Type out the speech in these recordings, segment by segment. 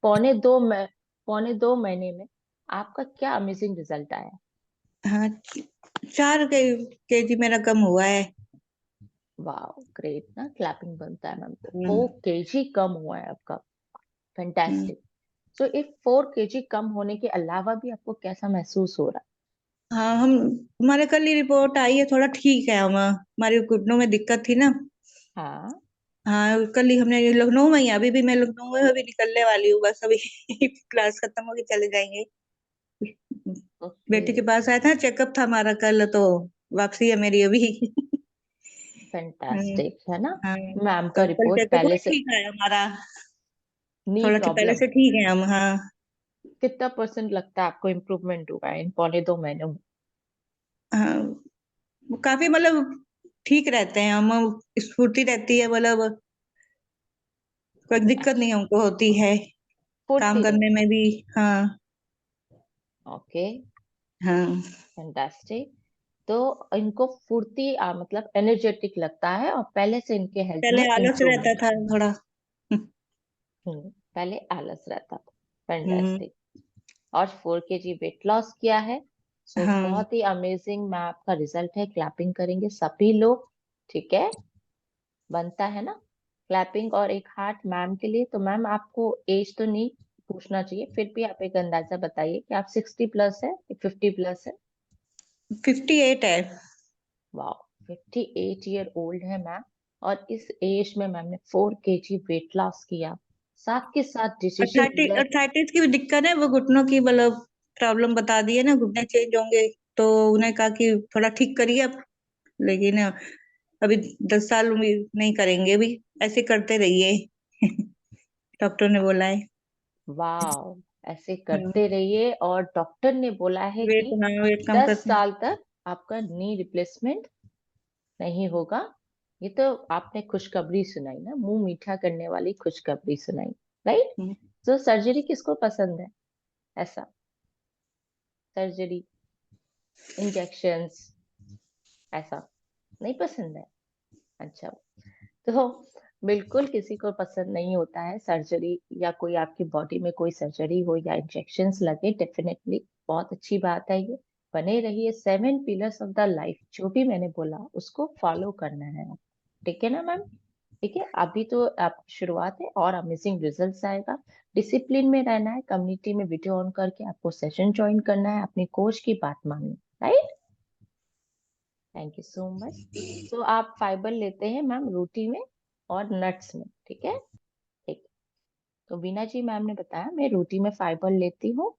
पौने 2 महीने में आपका क्या अमेजिंग रिजल्ट आया? हाँ, 4 केजी मेरा कम हुआ है। वाह ग्रेट ना, क्लैपिंग बनता है मैम। तो हम्म, 4 kg कम हुआ है आपका, हम्म। फैंटास्टिक। सो इफ 4 kg कम होने के अलावा भी आपको कैसा महसूस हो रहा हाँ, हमारे कल ही रिपोर्ट आई है, थोड़ा ठीक है। हम हमारे घुटनों में दिक्कत थी ना। है? हाँ। हाँ, कल ही हमने लखनऊ में ही, अभी भी मैं लखनऊ में अभी निकलने वाली हूँ बस अभी क्लास खत्म होगी चले जाएंगे। ओके। बेटी के पास आया था, चेकअप था हमारा कल, तो वापसी है मेरी अभी हम्म, फैंटास्टिक है ना। हाँ, मैम का तो कल रिपोर्ट चेकअप हुआ, पहले से, ठीक है हमारा। नी थोड़ा पहले प्रॉब्लम, से ठीक है हम, हाँ। कितना परसेंट लगता है आपको इम्प्रूवमेंट हुआ है इन पौने 2 महीनों में? हाँ, वो काफी मतलब ठीक रहते हैं हम, स्फूर्ति रहती है, मतलब कोई दिक्कत अच्छा, नहीं हमको होती है काम फुर्ती करने रहती में भी। हाँ, है। ओके, हाँ। फैंटास्टिक। तो इनको फुर्ती मतलब एनर्जेटिक लगता है, और पहले से इनके हेल्थ पहले में आलस रहता इम्प्रूवमेंट। था थोड़ा। पहले आलस रहता था। हम्म, फैंटास्टिक। और 4 kg वेट लॉस किया है। सो हाँ। बहुत ही अमेजिंग, मैं आपका रिजल्ट है, क्लैपिंग करेंगे सभी लोग। ठीक है, बनता है ना क्लैपिंग। और एक हार्ट मैम के लिए। तो मैम आपको एज तो नहीं पूछना चाहिए, फिर भी आप एक अंदाजा बताइए कि आप 60+ है, 50+ है? 58 है। वाह, 58 ईयर ओल्ड है मैम। और इस एज में मैम ने 4 kg वेट लॉस किया, साथ के साथ डिसीजन लिया। अर्थाइटिस की भी दिक्कत है, वो घुटनों की मतलब प्रॉब्लम बता दी है ना, घुटने चेंज होंगे। तो उन्हें कहा कि थोड़ा ठीक करिए आप, लेकिन अभी 10 साल उम्मीद नहीं करेंगे, अभी ऐसे करते रहिए डॉक्टर ने बोला है। वाह, ऐसे हाँ, करते रहिए। और डॉक्टर ने बोला है वेट, कि हाँ, वेट कम 10 करते हैं। साल तक आपका नी रिप्लेसमेंट नहीं होगा। ये तो आपने खुशखबरी सुनाई ना, मुंह मीठा करने वाली खुशखबरी सुनाई, राइट? हम्म, तो सर्जरी किसको पसंद है? ऐसा, सर्जरी, इंजेक्शंस, ऐसा नहीं पसंद है? अच्छा। तो बिल्कुल किसी को पसंद नहीं होता है सर्जरी, या कोई आपकी बॉडी में कोई सर्जरी हो या इंजेक्शंस लगे। डेफिनेटली बहुत अच्छी बात है ये। बने रहिए, 7 पिलर्स ऑफ द लाइफ, जो भी मैंने बोला उसको फॉलो करना है आप। ठीक है ना मैम? ठीक है, अभी तो आप शुरुआत है, और अमेजिंग रिजल्ट्स आएगा। डिसिप्लिन में रहना है, कम्युनिटी में वीडियो ऑन करके आपको सेशन ज्वाइन करना है, अपनी कोच की बात माननी, right? Thank you so much. तो आप फाइबर लेते हैं मैम रोटी में और नट्स में, ठीक है? ठीक। तो बीना जी, मैम ने बताया मैं रोटी में फाइबर लेती हूँ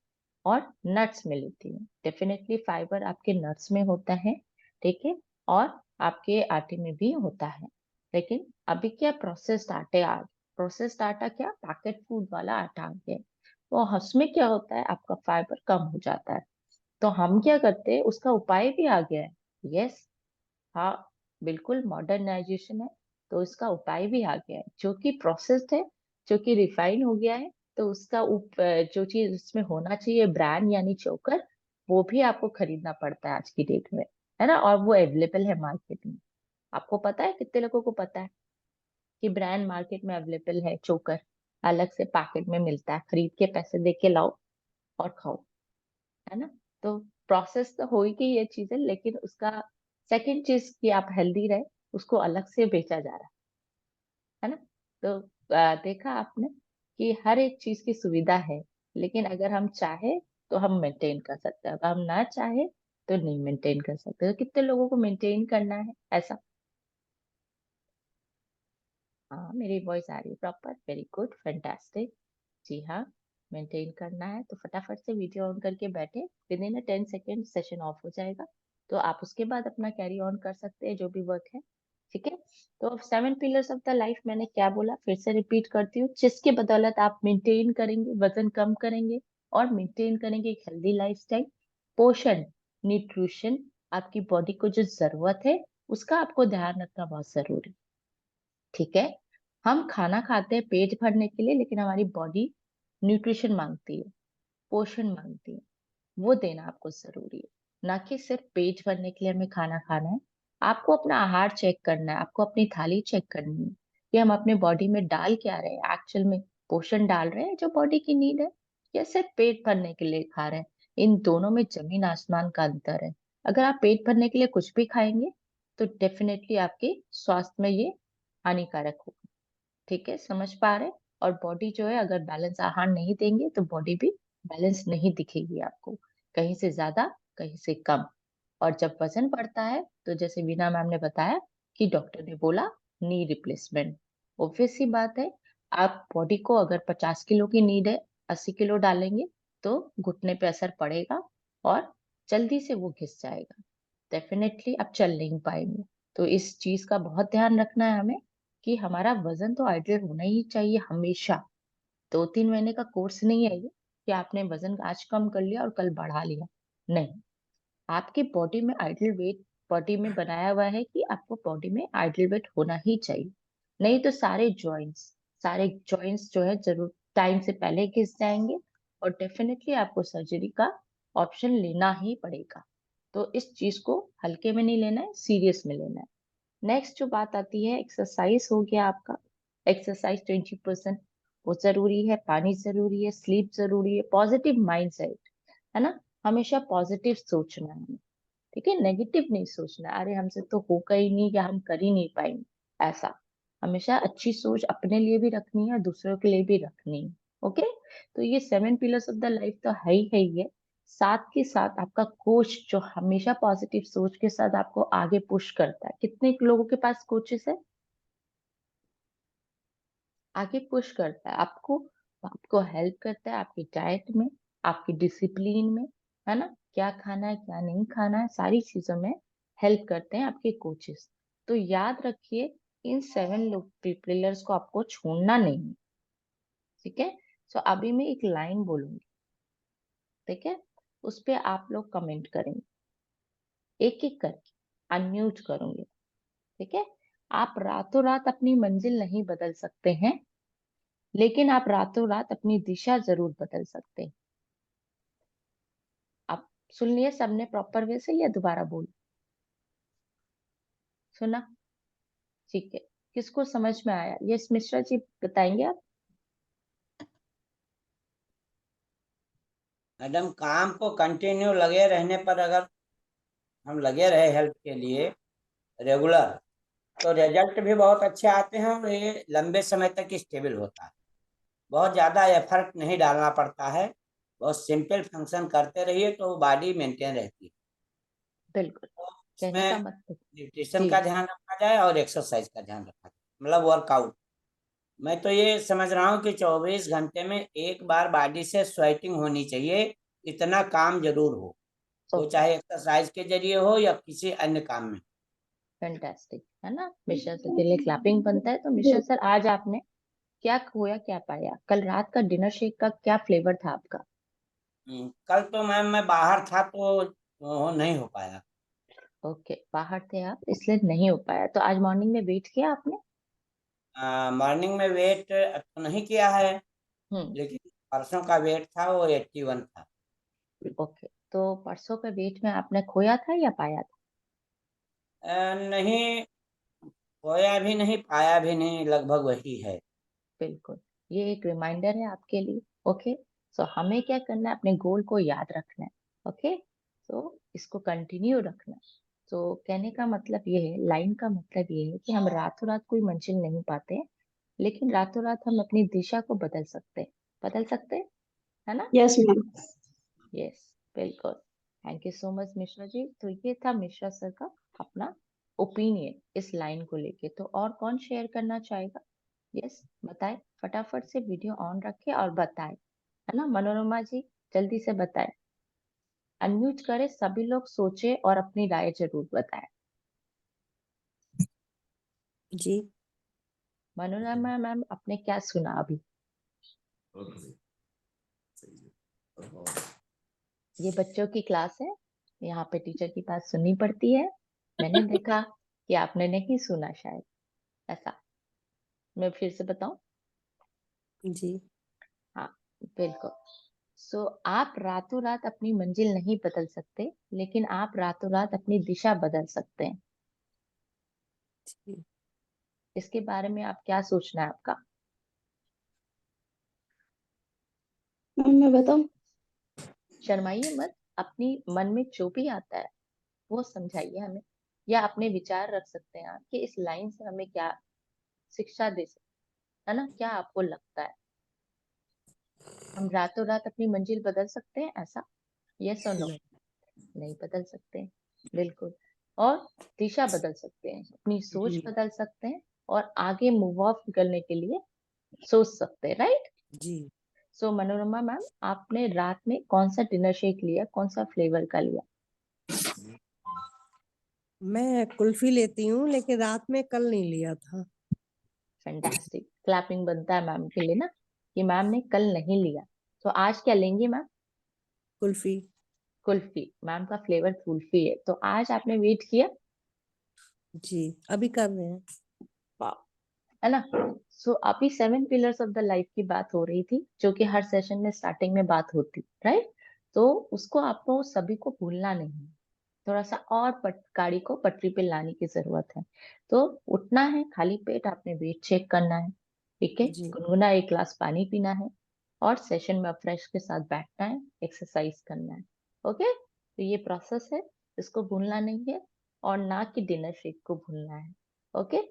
और नट्स में लेती हूँ। डेफिनेटली फाइबर आपके नट्स में होता है, ठीक है, और आपके आटे में भी होता है। लेकिन अभी क्या, प्रोसेस्ड आटे आ, प्रोसेस्ड आटा क्या, पैकेट फूड वाला आटा आ गया है। तो उसमें क्या होता है, आपका फाइबर कम हो जाता है। तो हम क्या करते हैं, उसका उपाय भी आ गया है। यस, हाँ, बिल्कुल मॉडर्नाइजेशन है। तो इसका उपाय भी आ गया है, जो कि प्रोसेस्ड है, जो कि रिफाइन हो गया है। तो उसका जो चीज उसमें होना चाहिए, ब्रांड यानी चोकर, वो भी आपको खरीदना पड़ता है आज की डेट में, है ना? और वो अवेलेबल है मार्केट में। आपको पता है, कितने लोगों को पता है कि ब्रांड मार्केट में अवेलेबल है चोकर? अलग से पैकेट में मिलता है, खरीद के पैसे दे के लाओ और खाओ, है ना? तो प्रोसेस तो होगी ये चीजें, लेकिन उसका सेकंड चीज कि आप हेल्दी रहे, उसको अलग से बेचा जा रहा है ना? तो देखा आपने कि हर एक चीज की सुविधा है, लेकिन अगर हम चाहे तो हम मेंटेन कर सकते हैं, अगर हम ना चाहे तो नहीं मेंटेन कर सकते। तो कितने लोगों को मेंटेन करना है ऐसा? हाँ, मेरी वॉइस आ रही है प्रॉपर, वेरी गुड, फैंटास्टिक। जी हाँ, मेंटेन करना है तो फटाफट से वीडियो ऑन करके बैठे, with in 10 second session of हो जाएगा। तो आप उसके बाद अपना कैरी ऑन कर सकते हैं जो भी वर्क है। ठीक है। तो अब 7 पिलर्स ऑफ द लाइफ मैंने क्या बोला, फिर से रिपीट करती हूँ, जिसके बदौलत आप मेंटेन करेंगे, वजन कम करेंगे और मेंटेन करेंगे एक हेल्दी लाइफस्टाइल। पोषण, न्यूट्रिशन, आपकी बॉडी को जो जरूरत है उसका आपको ध्यान रखना बहुत जरूरी। ठीक है। हम खाना खाते हैं पेट भरने के लिए, लेकिन हमारी बॉडी न्यूट्रिशन मांगती है, पोषण मांगती है, वो देना आपको जरूरी है। ना कि सिर्फ पेट भरने के लिए हमें खाना खाना है। आपको अपना आहार चेक करना है, आपको अपनी थाली चेक करनी है कि हम अपने बॉडी में डाल क्या रहे हैं एक्चुअल में। पोषण डाल रहे हैं जो बॉडी की नीड है, या सिर्फ पेट भरने के लिए खा रहे हैं? इन दोनों में जमीन आसमान का अंतर है। अगर आप पेट भरने के लिए कुछ भी खाएंगे तो डेफिनेटली आपके स्वास्थ्य में ये हानिकारक होगा। ठीक है, समझ पा रहे हैं? और बॉडी जो है, अगर बैलेंस आहार नहीं देंगे तो बॉडी भी बैलेंस नहीं दिखेगी आपको, कहीं से ज्यादा कहीं से कम। और जब वजन बढ़ता है तो जैसे वीना मैम ने बताया कि डॉक्टर ने बोला नी रिप्लेसमेंट। ऑब्वियस सी बात है, आप बॉडी को अगर 50 किलो की नीड है, 80 किलो डालेंगे तो घुटने पे असर पड़ेगा और जल्दी से वो घिस जाएगा। डेफिनेटली आप चल नहीं पाएंगे। तो इस चीज का बहुत ध्यान रखना है हमें कि हमारा वजन तो आइडियल होना ही चाहिए हमेशा। 2-3 महीने का कोर्स नहीं है ये कि आपने वजन आज कम कर लिया और कल बढ़ा लिया। नहीं, आपकी बॉडी में आइडियल वेट बॉडी में बनाया हुआ है कि आपको बॉडी में आइडियल वेट होना ही चाहिए। नहीं तो सारे जॉइंट्स जो है जरूर टाइम से पहले घिस जाएंगे और डेफिनेटली आपको सर्जरी का ऑप्शन लेना ही पड़ेगा। तो इस चीज को हल्के में नहीं लेना है, सीरियस में लेना है। नेक्स्ट जो बात आती है, एक्सरसाइज हो गया आपका। एक्सरसाइज 20% वो जरूरी है, पानी जरूरी है, स्लीप जरूरी है, पॉजिटिव माइंडसेट, है ना? हमेशा पॉजिटिव सोचना है, ठीक है? नेगेटिव नहीं सोचना, अरे हमसे तो होगा ही नहीं या हम कर ही नहीं पाएंगे, ऐसा। हमेशा अच्छी सोच अपने लिए भी रखनी है और दूसरों के लिए भी रखनी है। ओके, तो ये 7 पिलर्स ऑफ द लाइफ तो है ही है। साथ के साथ आपका कोच जो हमेशा पॉजिटिव सोच के साथ आपको आगे पुश करता है। कितने लोगों के पास कोचेस है? आगे पुश करता है आपको, आपको हेल्प करता है आपकी डाइट में, आपकी डिसिप्लिन में, है ना? क्या खाना है क्या नहीं खाना है, सारी चीजों में हेल्प करते हैं आपके कोचेस। तो याद रखिए, इन 7 पिलर्स को आपको छोड़ना नहीं है, ठीक है? सो अभी मैं एक लाइन बोलूंगी, ठीक है? उस पे आप लोग कमेंट करेंगे एक एक करके, अनम्यूट करूंगी, ठीक है? आप रातों रात अपनी मंजिल नहीं बदल सकते हैं, लेकिन आप रातों रात अपनी दिशा जरूर बदल सकते हैं। आप सुन लिए सबने प्रॉपर वे से, या दोबारा बोल? सुना? ठीक है, किसको समझ में आया? यस मिश्रा जी, बताएंगे आप? मैडम, काम को कंटिन्यू लगे रहने पर अगर हम लगे रहे हेल्थ के लिए रेगुलर, तो रिजल्ट भी बहुत अच्छे आते हैं और ये लंबे समय तक स्टेबल होता है। बहुत ज़्यादा एफर्ट नहीं डालना पड़ता है, बहुत सिंपल फंक्शन करते रहिए तो बॉडी मेंटेन रहती है। बिल्कुल, तो कहने का इसमें मतलब। न्यूट्रिशन जी, का ध्यान रखा जाए और एक्सरसाइज का ध्यान रखा जाए, मतलब वर्कआउट। मैं तो ये समझ रहा हूँ कि 24 घंटे में एक बार बॉडी से स्वेटिंग होनी चाहिए, इतना काम जरूर हो, वो ओके, चाहे एक्सरसाइज के जरिए हो या किसी अन्य काम में। फैंटास्टिक, है ना? मिश्रा सर के लिए क्लैपिंग बनता है। तो मिश्रा सर, आज आपने क्या खोया क्या पाया? कल रात का डिनर शेक का क्या फ्लेवर था आपका? कल तो मैम मैं बाहर था तो वो नहीं हो पाया। ओके, बाहर थे आप इसलिए नहीं हो पाया। तो आज मॉर्निंग में वेट किया आपने? मॉर्निंग में वेट तो नहीं किया है, हम्म। लेकिन परसों का वेट था वो 81 था। ओके, तो परसों के वेट में आपने खोया था या पाया था? नहीं, खोया भी नहीं पाया भी नहीं, लगभग वही है। बिल्कुल, ये एक रिमाइंडर है आपके लिए। ओके, सो हमें क्या करना है, अपने गोल को याद रखना है। ओके, सो इसको कंटिन्यू रखना है। तो कहने का मतलब ये है, लाइन का मतलब ये है कि हम रातों रात कोई मंजिल नहीं पाते हैं, लेकिन रातों रात हम अपनी दिशा को बदल सकते हैं। बदल सकते हैं, है ना? Yes ma'am. यस, बिल्कुल। Thank you so much Mishra ji. तो ये था मिश्रा सर का अपना ओपिनियन इस लाइन को लेके। तो और कौन शेयर करना चाहेगा? यस, बताए, फटाफट से वीडियो ऑन रखे और बताए, है ना? मनोरमा जी, जल्दी से बताए, अनम्यूट करें, सभी लोग सोचे और अपनी राय जरूर बताएं। जी। मनोरमा मैम, आपने क्या सुना अभी? ये बच्चों की क्लास है, यहाँ पे टीचर की बात सुननी पड़ती है। मैंने देखा कि आपने नहीं सुना शायद, ऐसा। मैं फिर से बताऊं? जी। हाँ, बिल्कुल। सो आप रातों रात अपनी मंजिल नहीं बदल सकते, लेकिन आप रातों रात अपनी दिशा बदल सकते हैं। जी। इसके बारे में आप क्या सोचना है आपका? मैं बताऊं, शर्माइए मत, अपनी मन में जो भी आता है वो समझाइए हमें, या अपने विचार रख सकते हैं आप कि इस लाइन से हमें क्या शिक्षा दे सकते है ना, क्या आपको लगता है हम रातों रात अपनी मंजिल बदल सकते हैं ऐसा? यस और नो? नहीं। नहीं बदल सकते, बिल्कुल। और दिशा बदल सकते हैं, अपनी सोच जी बदल सकते हैं, और आगे मूव ऑफ करने के लिए सोच सकते हैं, राइट? जी। सो मनोरमा मैम, आपने रात में कौन सा डिनर शेक लिया, कौन सा फ्लेवर का लिया? मैं कुल्फी लेती हूँ, लेकिन रात में कल नहीं लिया था। फैंटास्टिक, क्लैपिंग बनता है मैम के लिए ना, कि मैम ने कल नहीं लिया। तो आज क्या लेंगी मैम? कुल्फी। कुल्फी, मैम का फ्लेवर कुल्फी है, तो आज आपने वेट किया? जी, अभी कर रहे हैं। वाह, है ना? सो अभी 7 पिलर्स ऑफ द लाइफ की बात हो रही थी, जो कि हर सेशन में स्टार्टिंग में बात होती, राइट? तो उसको आपको सभी को भूलना नहीं है, थोड़ा सा और गाड़ी को पटरी पे लाने की जरूरत है। तो उठना है, खाली पेट आपने वेट चेक करना है, ठीक है, जी गुनगुना 1 गिलास पानी पीना है, और सेशन में फ्रेश के साथ बैठना है, एक्सरसाइज करना है। ओके, तो ये प्रोसेस है, इसको भूलना नहीं है, और ना कि डिनर शेक को भूलना है। ओके,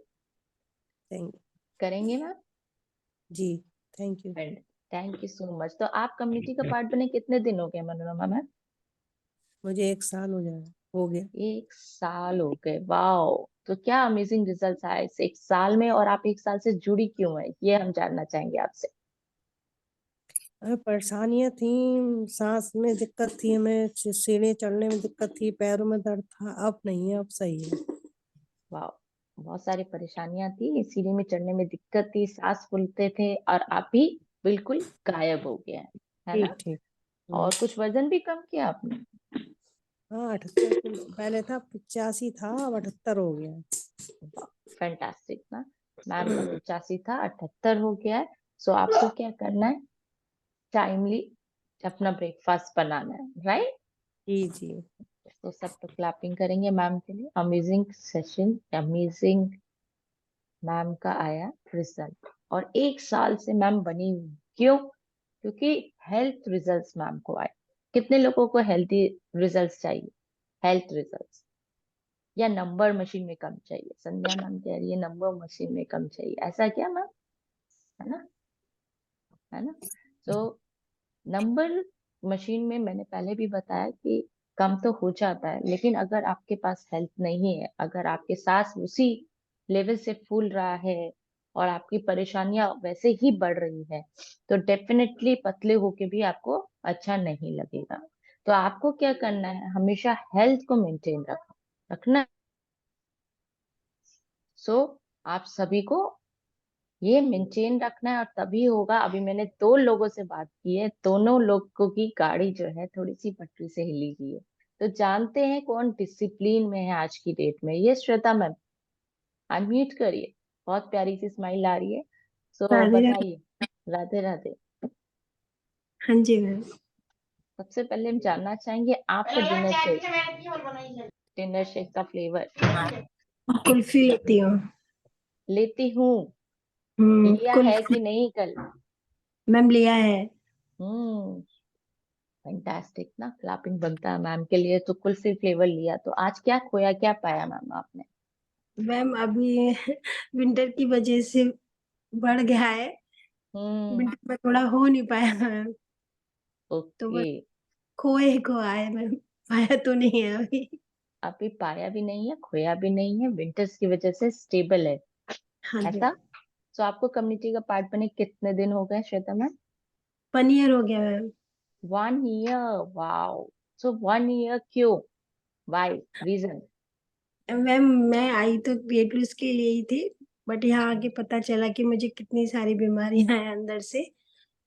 थैंक करेंगे मैम? जी thank you. And thank you so much. तो आप कम्युनिटी का पार्ट बने कितने दिन हो गए मनोरमा मैम? मुझे 1 साल हो गया। 1 साल हो गए, वाओ! तो क्या अमेजिंग रिजल्ट आए इस 1 साल में, और आप 1 साल से जुड़ी क्यों है, ये हम जानना चाहेंगे आपसे। परेशानियां थी, सांस में दिक्कत थी, हमें सीढ़ी चढ़ने में दिक्कत थी, पैरों में दर्द था। अब नहीं है, अब सही है। वाओ, बहुत सारी परेशानियां थी, सीढ़ी में चढ़ने में दिक्कत थी, सांस फूलते थे, और आप भी बिल्कुल गायब हो गया है ठीक ना? ठीक। और कुछ वजन भी कम किया आपने? हाँ, 78 किलो पहले था, 85 था, अब 78 हो गया। फैंटास्टिक ना, मैम का 85 था, 78 हो गया है। सो आपको क्या करना है, टाइमली अपना ब्रेकफास्ट बनाना है, राइट? जी जी। तो सब तो क्लैपिंग करेंगे मैम के लिए, अमेजिंग सेशन, अमेजिंग। मैम का आया रिजल्ट, और 1 साल से मैम बनी हुई, क्यों? क्योंकि हेल्थ रिजल्ट्स मैम को आए। कितने लोगों को हेल्थी रिजल्ट्स चाहिए? हेल्थ रिजल्ट्स, या नंबर मशीन में कम चाहिए? संध्या मैम कह रही है नंबर मशीन में कम चाहिए, ऐसा क्या मैम? है ना, है ना? तो नंबर मशीन में मैंने पहले भी बताया कि कम तो हो जाता है, लेकिन अगर आपके पास हेल्थ नहीं है, अगर आपके सांस उसी लेवल से फूल रहा है, और आपकी परेशानियां वैसे ही बढ़ रही है, तो डेफिनेटली पतले होके भी आपको अच्छा नहीं लगेगा। तो आपको क्या करना है, हमेशा हेल्थ को मेंटेन रखना। सो आप सभी को ये मेंटेन रखना है, और तभी होगा। अभी मैंने 2 लोगों से बात की है, दोनों लोगों की गाड़ी जो है थोड़ी सी पटरी से हिली हुई है, तो जानते हैं कौन डिसिप्लिन में है आज की डेट में। ये श्वेता मैम, अनम्यूट करिए, बहुत प्यारी सी स्माइल आ रही है, सो राधे राधे। बताइए। राधे राधे। हाँ जी मैम। सबसे पहले हम जानना चाहेंगे आपका डिनर शेक का फ्लेवर। कुल्फी लेती हूँ। लेती हूँ, लिया है कुल्फी कि नहीं कल? मैम लिया है। हम्म, फैंटास्टिक ना, क्लैपिंग बनता है मैम के लिए। तो कुल्फी फ्लेवर लिया, तो आज क्या खोया, क्या पाया मैम आपने? मैम अभी विंटर की वजह से बढ़ गया है। हम्म, विंटर में थोड़ा हो नहीं पाया मैम, तो ओके। बस खोए को आया मैम, पाया तो नहीं है अभी। अभी पाया भी नहीं है, खोया भी नहीं है, विंटर्स की वजह से स्टेबल है, हाँ जी। ऐसा? तो आपको कम्युनिटी का पार्ट बने कितने दिन हो गए श्वेता मैम? 1 ईयर हो गया ma'am. 1 year, wow! So 1 year क्यों, वाई, रीजन? मैम मैं आई तो वेट लूज के लिए ही थी, बट यहाँ आके पता चला कि मुझे कितनी सारी बीमारियां हैं अंदर से।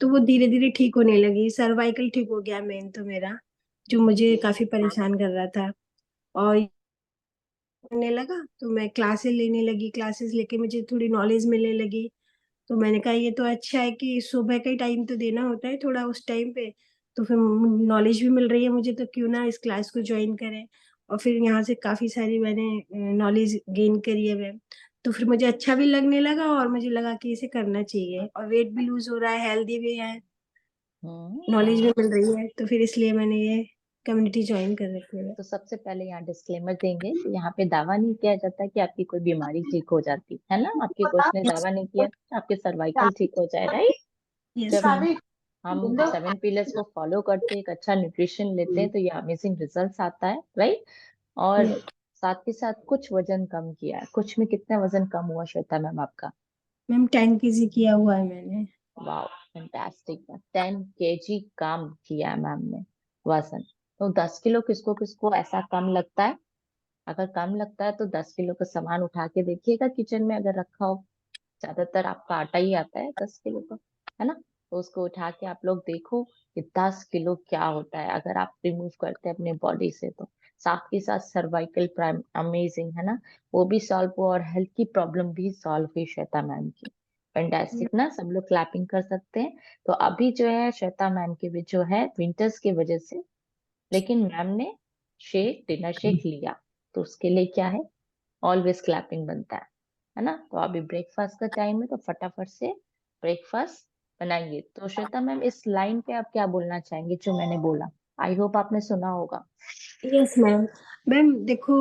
तो वो धीरे धीरे ठीक होने लगी। सर्वाइकल ठीक हो गया मेन तो मेरा, जो मुझे काफी परेशान कर रहा था। और करने लगा तो मैं क्लासेस लेने लगी, क्लासेस लेके मुझे थोड़ी नॉलेज मिलने लगी। तो मैंने कहा ये तो अच्छा है कि सुबह का ही टाइम तो देना होता है थोड़ा उस टाइम पे, तो फिर नॉलेज भी मिल रही है मुझे, तो क्यों ना इस क्लास को ज्वाइन करें। और फिर यहाँ से काफी सारी मैंने नॉलेज गेन करी है मैम। तो फिर मुझे अच्छा भी लगने लगा, और मुझे लगा कि इसे करना चाहिए, और वेट भी लूज हो रहा है, हेल्दी भी है। नॉलेज भी मिल रही है, तो फिर इसलिए मैंने ये कम्युनिटी ज्वाइन कर रखी है। तो सबसे पहले यहाँ डिस्क्लेमर देंगे कि यहाँ पे दावा नहीं किया जाता कि आपकी कोई बीमारी ठीक हो जाती है ना। आपके कोच ने दावा नहीं किया कि आपके सर्वाइकल ठीक हो जाए, राइट। यस जब मैम। हम 7 पिलर्स को फॉलो करते हैं, एक अच्छा न्यूट्रिशन लेते हैं, तो ये अमेजिंग रिजल्ट्स आता है, राइट। और साथ के साथ कुछ वजन कम किया है। कुछ में कितना वजन कम हुआ श्वेता मैम आपका? मैम 10 kg किया हुआ है मैंने। Wow, fantastic. 10 kg कम किया है मैम ने वजन। तो 10 किलो किसको किसको ऐसा कम लगता है? अगर कम लगता है तो 10 किलो का सामान उठा के देखिएगा किचन में अगर रखा हो। ज्यादातर आपका आटा ही आता है 10 किलो का, है ना। तो उसको उठा के आप लोग देखो कि 10 किलो क्या होता है अगर आप रिमूव करते हैं अपने बॉडी से। तो साथ के साथ सर्वाइकल प्राइम अमेजिंग, है ना, वो भी सॉल्व हुआ और हेल्थ की प्रॉब्लम भी सॉल्व हुई श्वेता मैम की। फैंटास्टिक ना, सब लोग क्लैपिंग कर सकते हैं। तो अभी जो है श्वेता मैम के भी जो है विंटर्स की वजह से, लेकिन मैम ने डिनर शेक लिया, तो उसके लिए क्या है, ऑलवेज क्लैपिंग बनता है ना। तो अभी ब्रेकफास्ट का टाइम है, तो फटाफट से ब्रेकफास्ट बनाइए। तो श्वेता मैम, इस लाइन पे आप क्या बोलना चाहेंगे जो मैंने बोला? आई होप आपने सुना होगा। Yes ma'am. मैम देखो,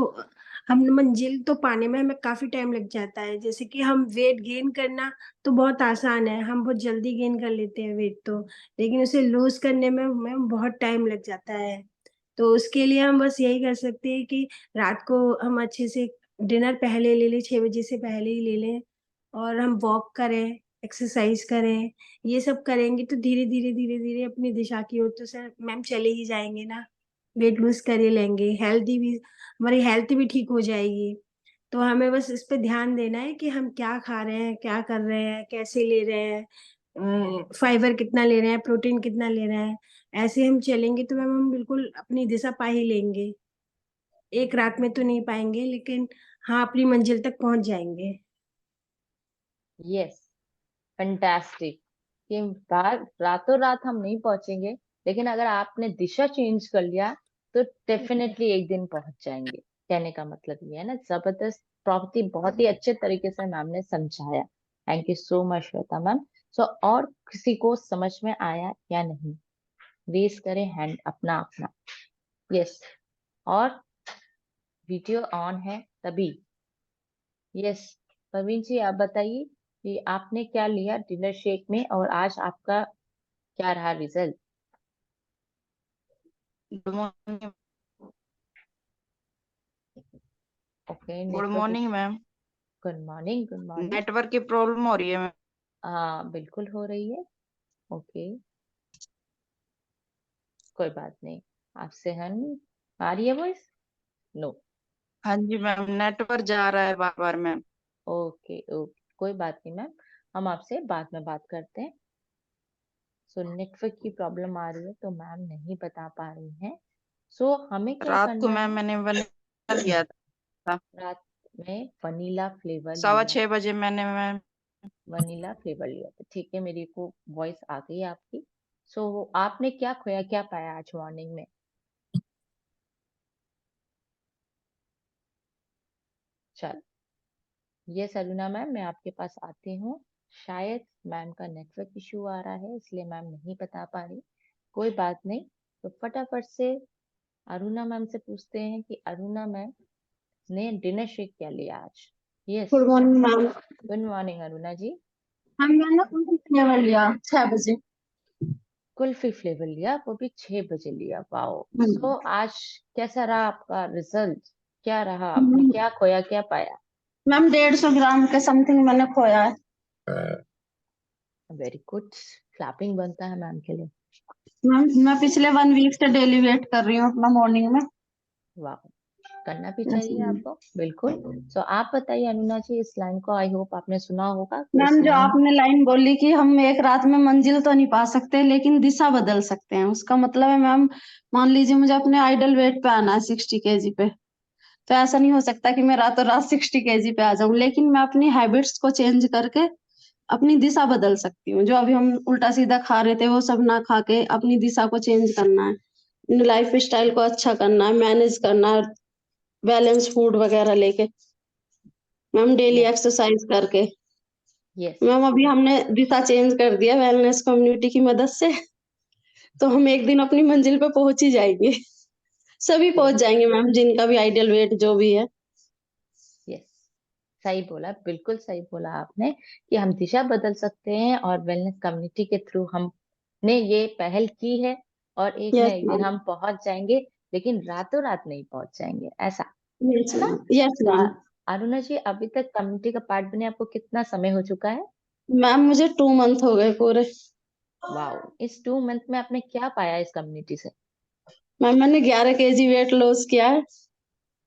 हम मंजिल तो पाने में हमें काफी टाइम लग जाता है। जैसे कि हम वेट गेन करना तो बहुत आसान है, हम बहुत जल्दी गेन कर लेते हैं वेट तो, लेकिन उसे लूज करने में मैम बहुत टाइम लग जाता है। तो उसके लिए हम बस यही कर सकते हैं कि रात को हम अच्छे से डिनर पहले ले लें, 6 बजे से पहले ही ले लें, और हम वॉक करें, एक्सरसाइज करें। ये सब करेंगे तो धीरे धीरे धीरे धीरे अपनी दिशा की ओर तो सर मैम चले ही जाएंगे ना। वेट लूज कर ही लेंगे, हेल्दी भी, हमारी हेल्थ भी ठीक हो जाएगी। तो हमें बस इस पे ध्यान देना है कि हम क्या खा रहे हैं, क्या कर रहे हैं, कैसे ले रहे हैं, फाइबर कितना ले रहे हैं, प्रोटीन कितना ले रहे हैं। ऐसे हम चलेंगे तो मैम हम बिल्कुल अपनी दिशा पा ही लेंगे। एक रात में तो नहीं पाएंगे, लेकिन हाँ अपनी मंजिल तक पहुंच जाएंगे। Yes, fantastic. कि बार रातों रात हम नहीं पहुंचेंगे, लेकिन अगर आपने दिशा चेंज कर लिया तो डेफिनेटली एक दिन पहुंच जाएंगे। कहने का मतलब ये है ना। जबरदस्त प्रॉपर्टी, बहुत ही अच्छे तरीके से मैम ने समझाया। Thank you so much Shweta ma'am. So और किसी को समझ में आया या नहीं, रेज करें हैंड अपना अपना। यस, और वीडियो ऑन है तभी। यस, प्रवीण जी आप बताइए कि आपने क्या लिया डिनर शेक में और आज आपका क्या रहा result? Good morning. Okay, good network. Morning ma'am. Good morning, good morning. Network की प्रॉब्लम हो रही है मैम। हाँ बिल्कुल हो रही है। ओके, कोई बात नहीं। आपसे हम आ रही है वॉइस? नो। हाँ जी मैम, नेटवर्क जा रहा है बार बार मैम। ओके ओके, कोई बात नहीं मैम, हम आपसे बाद में बात करते हैं। सो नेटवर्क की प्रॉब्लम आ रही है तो मैम नहीं बता पा रही हैं। सो हमें क्या रात को करना मैम है? मैंने वनीला लिया था। रात में वनीला फ्लेवर लिया? 6:15 मैंने मैम। वनीला फ्लेवर लिया था, ठीक है, मेरे को वॉइस आ गई है आपकी। सो आपने क्या खोया, क्या पाया आज मॉर्निंग में? चल, ये सलूना मैम, मैं आपके पास आती हूँ। शायद मैम का नेटवर्क इशू आ रहा है, इसलिए मैम नहीं बता पा रही। कोई बात नहीं। तो फटाफट से अरुणा मैम से पूछते हैं कि अरुणा मैम ने डिनर शेक क्या लिया आज। Yes, good morning ma'am. Good morning Aruna ji. मैंने कुल्फी फ्लेवर लिया 6 बजे। कुल्फी फ्लेवर लिया, वो भी 6 बजे लिया। वाओ। सो आज कैसा रहा आपका रिजल्ट? क्या रहा, आपने क्या खोया, क्या पाया? मैम 150 ग्राम के समथिंग मैंने खोया है। वेरी गुड, क्लैपिंग बनता है मैम के लिए। मैम मैं पिछले 1 वीक से डेली वेट कर रही हूँ अपना मॉर्निंग में। वाह, करना भी Yes, चाहिए मैम। आपको, बिल्कुल। सो आप बताइए अनुना जी, इस लाइन को आई होप आपने सुना होगा कि इस मैम जो लाइन। आपने लाइन बोली कि हम एक रात में मंजिल तो नहीं पा सकते लेकिन दिशा बदल सकते हैं, उसका मतलब है मैम, मान लीजिए मुझे अपने आइडल वेट पे आना है 60 kg पे, तो ऐसा नहीं हो सकता कि मैं रातों रात 60 kg पे आ जाऊं, लेकिन मैं अपनी हैबिट्स को चेंज करके अपनी दिशा बदल सकती हूँ। जो अभी हम उल्टा सीधा खा रहे थे वो सब ना खा के अपनी दिशा को चेंज करना है, अपनी लाइफ स्टाइल को अच्छा करना है, मैनेज करना है, बैलेंस फूड वगैरह लेके मैम, डेली एक्सरसाइज करके। यस मैम अभी हमने दिशा चेंज कर दिया वेलनेस कम्युनिटी की मदद से। तो हम एक दिन अपनी मंजिल पे पहुंच ही जाएंगे। सभी पहुंच जाएंगे मैम, जिनका भी आइडियल वेट जो भी है। यस, सही बोला, बिल्कुल सही बोला आपने कि हम दिशा बदल सकते हैं और वेलनेस कम्युनिटी के थ्रू हमने ये पहल की है और एक न यस एक दिन मैम। हम पहुंच जाएंगे, लेकिन रातों रात नहीं पहुंच जाएंगे, ऐसा यस है ना। मैम। यस तो मैम। अरुणा जी, अभी तक कम्युनिटी का पार्ट बने आपको कितना समय हो चुका है? मैम मुझे 2 मंथ हो गए पूरे। वाओ, इस 2 मंथ में आपने क्या पाया इस कम्युनिटी से? मैम मैंने 11 केजी वेट लॉस किया है।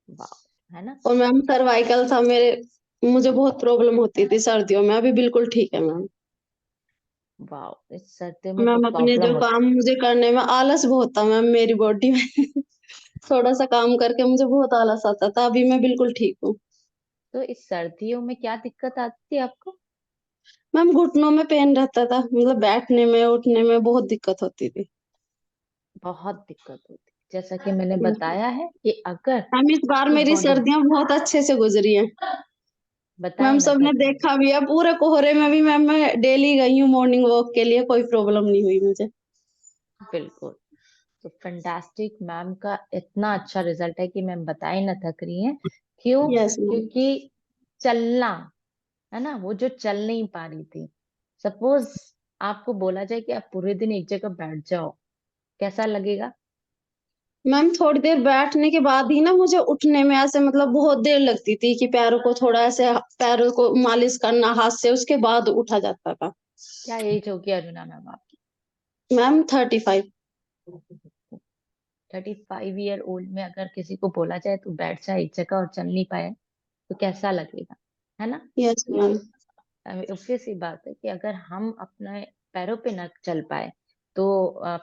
वाओ, है ना। और मैम सर्वाइकल था मेरे, मुझे बहुत प्रॉब्लम होती थी सर्दियों में, अभी बिल्कुल ठीक है मैम। वाओ, इस सर्दियों में तो मैम अपने प्रॉब्लम जो होती। काम मुझे करने में आलस बहुत था मैम मेरी बॉडी में। थोड़ा सा काम करके मुझे बहुत आलस आता था, अभी मैं बिल्कुल ठीक हूँ। तो इस सर्दियों में क्या दिक्कत आती थी आपको? मैम घुटनों में पेन रहता था, मतलब बैठने में उठने में बहुत दिक्कत होती थी। बहुत दिक्कत होती, जैसा कि मैंने बताया है कि अगर मैम इस बार आपकी मेरी बॉडी, सर्दियां बहुत अच्छे से गुजरी हैं। बताए मैम ना सबने कैसे। देखा भी है, पूरे कोहरे में भी मैम मैं डेली गई हूँ मॉर्निंग वॉक के लिए, कोई प्रॉब्लम नहीं हुई मुझे। बिल्कुल। तो फंटास्टिक, मैम का इतना अच्छा रिजल्ट है कि मैम बता ही ना थक रही हैं। क्यों? Yes ma'am. क्योंकि चलना, है ना, वो जो चल नहीं पा रही थी, सपोज आपको बोला जाए कि आप पूरे दिन एक जगह बैठ जाओ, कैसा लगेगा? मैम थोड़ी देर बैठने के बाद ही ना मुझे उठने में ऐसे मतलब बहुत देर लगती थी कि पैरों को थोड़ा ऐसे, पैरों को मालिश करना हाथ से, उसके बाद उठा जाता था। क्या एज होगी अरुणा मैम आपकी? मैम 35। 35 ईयर ओल्ड में अगर किसी को बोला जाए तो बैठ जाए एक जगह और चल नहीं पाए, तो कैसा लगेगा, है ना। Yes ma'am. ऑब्वियस सी बात है कि अगर हम अपने पैरों पे न चल पाए तो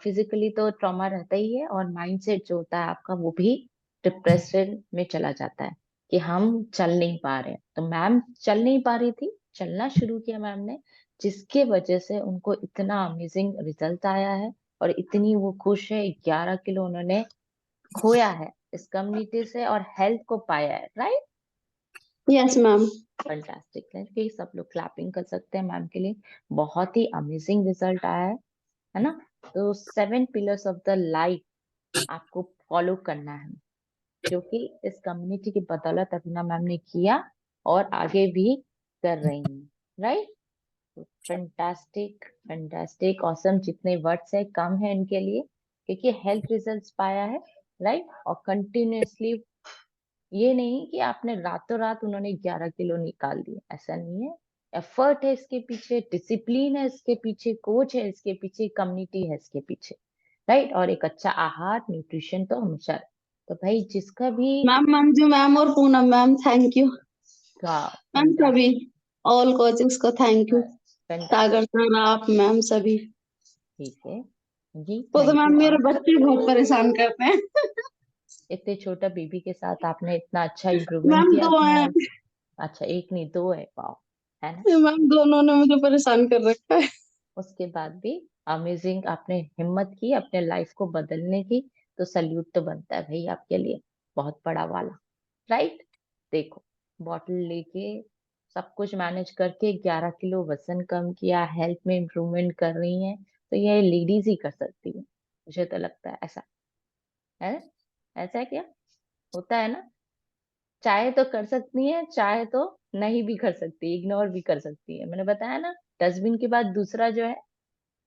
फिजिकली तो ट्रॉमा रहता ही है, और माइंडसेट जो होता है आपका वो भी डिप्रेशन में चला जाता है कि हम चल नहीं पा रहे हैं। तो मैम चल नहीं पा रही थी, चलना शुरू किया मैम ने, जिसके वजह से उनको इतना अमेजिंग रिजल्ट आया है और इतनी वो खुश है। 11 किलो उन्होंने खोया है इस कम्युनिटी से और हेल्थ को पाया है, राइट। Yes ma'am. फंटास्टिक है कि सब लोग क्लैपिंग कर सकते हैं मैम के लिए, बहुत ही अमेजिंग रिजल्ट आया है ना। तो 7 पिलर्स ऑफ द लाइफ आपको फॉलो करना है, क्योंकि इस कम्युनिटी की बदौलत अरुणा मैम ने किया और आगे भी कर रही हैं, राइट। फंटास्टिक, फंटास्टिक, ऑसम, जितने वर्ड्स है कम है इनके लिए, क्योंकि हेल्थ रिजल्ट्स पाया है, राइट। और कंटिन्यूअसली, ये नहीं कि आपने रातों रात उन्होंने 11 किलो निकाल दिए, ऐसा नहीं है। एफर्ट है इसके पीछे, डिसिप्लिन है इसके पीछे, कोच है इसके पीछे, कम्युनिटी है इसके पीछे, राइट। और एक अच्छा आहार, न्यूट्रिशन तो हमेशा रहे। तो भाई जिसका भी मैम मंजू मैम और Poonam ma'am thank you. Ma'am सभी ऑल कोचेस को थैंक यू। सागर सर, आप मैम सभी। ठीक है जी, वो तो थैंक मैम यू। मेरे बच्चे बहुत परेशान करते हैं। इतने छोटा बेबी के साथ आपने इतना अच्छा इम्प्रूवमेंट मैम किया 2 अपने हैं। हेल्थ। अच्छा, एक नहीं 2 है, वाओ, है ना। मैम दोनों ने मुझे परेशान कर रखा है। उसके बाद भी अमेजिंग आपने हिम्मत की अपने लाइफ को बदलने की, तो सल्यूट तो बनता है भाई आपके लिए, बहुत बड़ा वाला, राइट। देखो, बॉटल लेके सब कुछ मैनेज करके 11 किलो वजन कम किया, हेल्थ में इम्प्रूवमेंट कर रही हैं, तो ये लेडीज ही कर सकती है, मुझे तो लगता है ऐसा है। ऐसा है क्या? होता है ना। चाहे तो कर सकती है, चाहे तो नहीं भी कर सकती, इग्नोर भी कर सकती है। मैंने बताया ना, डस्टबिन के बाद दूसरा जो है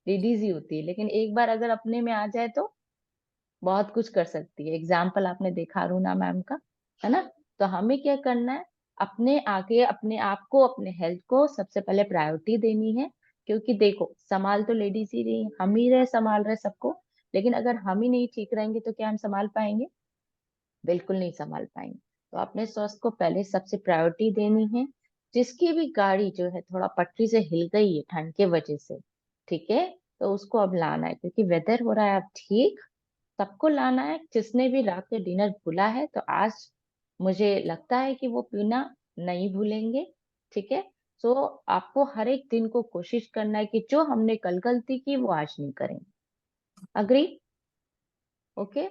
लेडीज ही होती है, लेकिन एक बार अगर अपने में आ जाए तो बहुत कुछ कर सकती है। एग्जाम्पल आपने देखा अरुणा मैम का, है ना। तो हमें क्या करना है, अपने आगे अपने आप को, अपने हेल्थ को सबसे पहले प्रायोरिटी देनी है। क्योंकि देखो, संभाल तो लेडीज ही रही, हम ही रहे संभाल रहे सबको, लेकिन अगर हम ही नहीं ठीक रहेंगे तो क्या हम संभाल पाएंगे? बिल्कुल नहीं संभाल पाएंगे। तो अपने स्वास्थ्य को पहले सबसे प्रायोरिटी देनी है। जिसकी भी गाड़ी जो है थोड़ा पटरी से हिल गई है ठंड के वजह से, ठीक है, तो उसको अब लाना है, क्योंकि वेदर हो रहा है अब ठीक, सबको लाना है। जिसने भी रात के डिनर भूला है तो आज मुझे लगता है कि वो पीना नहीं भूलेंगे, ठीक है। तो आपको हर एक दिन को कोशिश करना है कि जो हमने कल गलती की वो आज नहीं करेंगे। Agree? Okay.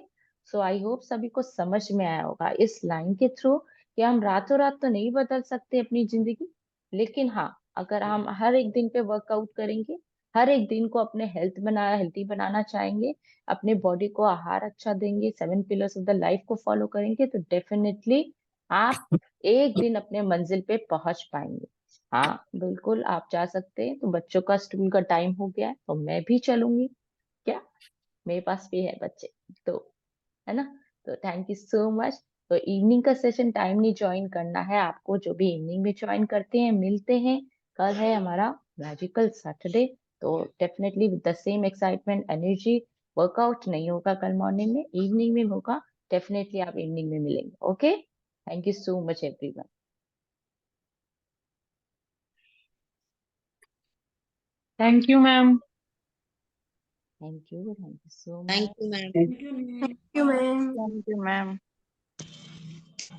So I hope सभी को समझ में आया होगा इस लाइन के थ्रू कि हम रातों रात तो नहीं बदल सकते अपनी जिंदगी, लेकिन हाँ, अगर हम हर एक दिन पे वर्कआउट करेंगे, हर एक दिन को अपने हेल्थी बनाना चाहेंगे, अपने बॉडी को आहार अच्छा देंगे, 7 पिलर्स ऑफ द लाइफ को फॉलो करेंगे, तो डेफिनेटली आप एक दिन अपने मंजिल पे पहुंच पाएंगे। हाँ बिल्कुल आप जा सकते हैं। तो बच्चों का स्कूल का टाइम हो गया है, तो मैं भी चलूंगी क्या, मेरे पास भी है बच्चे, तो है ना। तो थैंक यू सो मच। तो इवनिंग का सेशन टाइम नहीं ज्वाइन करना है आपको, जो भी इवनिंग में ज्वाइन करते हैं मिलते हैं। कल है हमारा मैजिकल सैटरडे, तो definitely with the same excitement energy, workout नहीं होगा कल मॉर्निंग में, इवनिंग में होगा। डेफिनेटली आप इवनिंग में मिलेंगे। Okay, thank you so much everyone. Thank you ma'am. Thank you so much. Thank you ma'am. Thank you, ma'am. Thank you ma'am.